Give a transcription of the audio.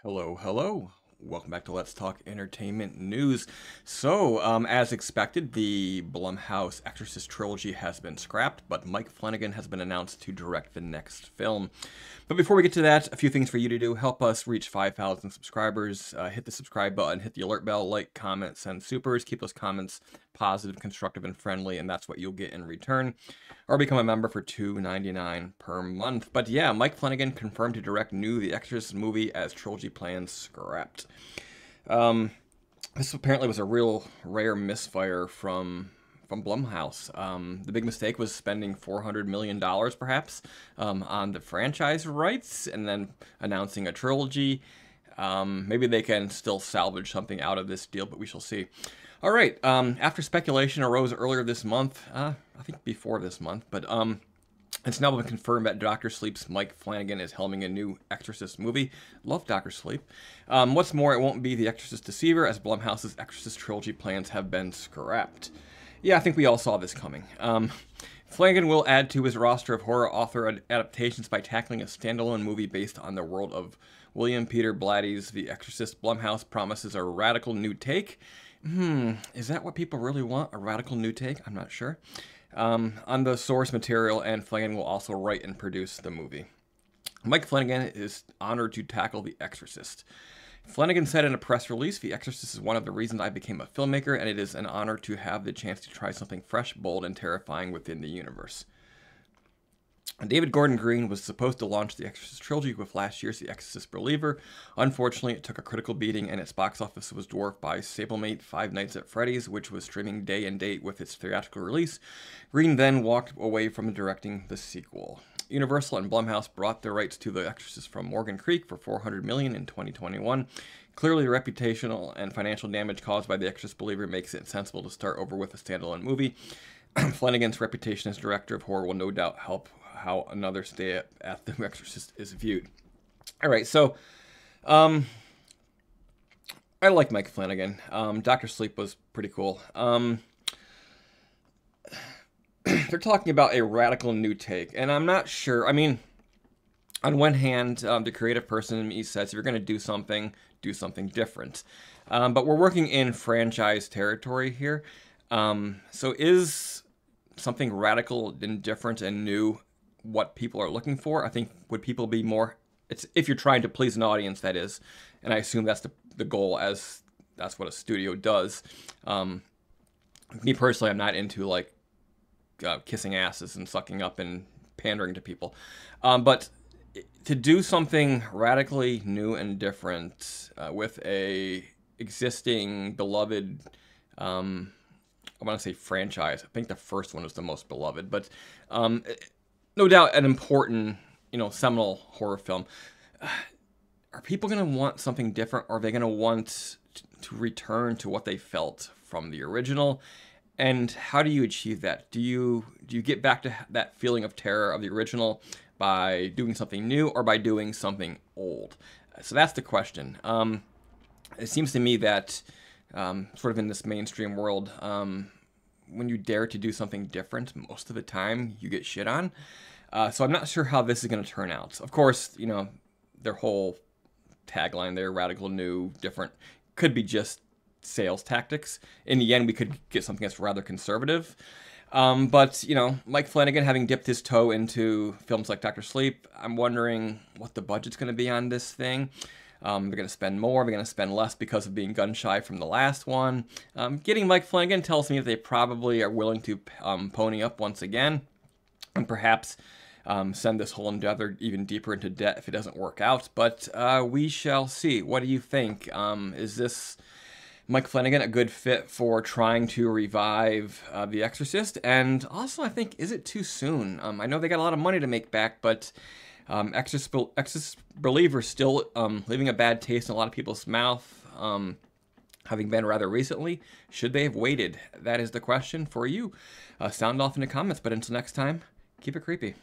Hello, hello. Welcome back to Let's Talk Entertainment News. So, as expected, the Blumhouse Exorcist Trilogy has been scrapped, but Mike Flanagan has been announced to direct the next film. But before we get to that, a few things for you to do. Help us reach 5,000 subscribers. Hit the subscribe button, hit the alert bell, like, comment, send supers. Keep those comments positive, constructive, and friendly, and that's what you'll get in return. Or become a member for $2.99 per month. But yeah, Mike Flanagan confirmed to direct new The Exorcist movie as trilogy plans scrapped. This apparently was a real rare misfire from Blumhouse. The big mistake was spending $400 million, perhaps, on the franchise rights and then announcing a trilogy. Maybe they can still salvage something out of this deal, but we shall see. All right, after speculation arose earlier this month, I think before this month, but it's now been confirmed that Dr. Sleep's Mike Flanagan is helming a new Exorcist movie. Love Dr. Sleep. What's more, it won't be The Exorcist Deceiver, as Blumhouse's Exorcist trilogy plans have been scrapped. Yeah, I think we all saw this coming. Flanagan will add to his roster of horror author adaptations by tackling a standalone movie based on the world of William Peter Blatty's The Exorcist. Blumhouse promises a radical new take. Is that what people really want? A radical new take? I'm not sure. On the source material, and Flanagan will also write and produce the movie. Mike Flanagan is honored to tackle The Exorcist. Flanagan said in a press release, "The Exorcist is one of the reasons I became a filmmaker, and it is an honor to have the chance to try something fresh, bold, and terrifying within the universe." David Gordon Green was supposed to launch the Exorcist trilogy with last year's The Exorcist Believer. Unfortunately, it took a critical beating, and its box office was dwarfed by stablemate Five Nights at Freddy's, which was streaming day and date with its theatrical release. Green then walked away from directing the sequel. Universal and Blumhouse brought the rights to The Exorcist from Morgan Creek for $400 million in 2021. Clearly, the reputational and financial damage caused by The Exorcist Believer makes it sensible to start over with a standalone movie. Flanagan's reputation as director of horror will no doubt help how another stay at The Exorcist is viewed. All right, so I like Mike Flanagan. Dr. Sleep was pretty cool. They're talking about a radical new take, and I'm not sure. I mean, on one hand, the creative person in me says if you're going to do something different. But we're working in franchise territory here. So is something radical and different and new what people are looking for? I think would people be more, it's if you're trying to please an audience, that is, and I assume that's the goal, as that's what a studio does. Me personally, I'm not into like kissing asses and sucking up and pandering to people, but to do something radically new and different with a existing beloved I want to say franchise. I think the first one was the most beloved, but no doubt an important, seminal horror film. Are people going to want something different, or are they going to want to return to what they felt from the original? And how do you achieve that? Do you get back to that feeling of terror of the original by doing something new or by doing something old? So that's the question. It seems to me that sort of in this mainstream world, when you dare to do something different, most of the time you get shit on. So I'm not sure how this is going to turn out. Of course, their whole tagline there, radical, new, different, could be just sales tactics. In the end, we could get something that's rather conservative. But, Mike Flanagan having dipped his toe into films like Dr. Sleep, I'm wondering what the budget's going to be on this thing. They're going to spend more, they're going to spend less because of being gun shy from the last one. Getting Mike Flanagan tells me that they probably are willing to pony up once again, and perhaps send this whole endeavor even deeper into debt if it doesn't work out. But we shall see. What do you think? Is this Mike Flanagan a good fit for trying to revive The Exorcist? And also, I think, is it too soon? I know they got a lot of money to make back, but Exorcist Believer still leaving a bad taste in a lot of people's mouth, having been rather recently. Should they have waited? That is the question for you. Sound off in the comments, but until next time, keep it creepy.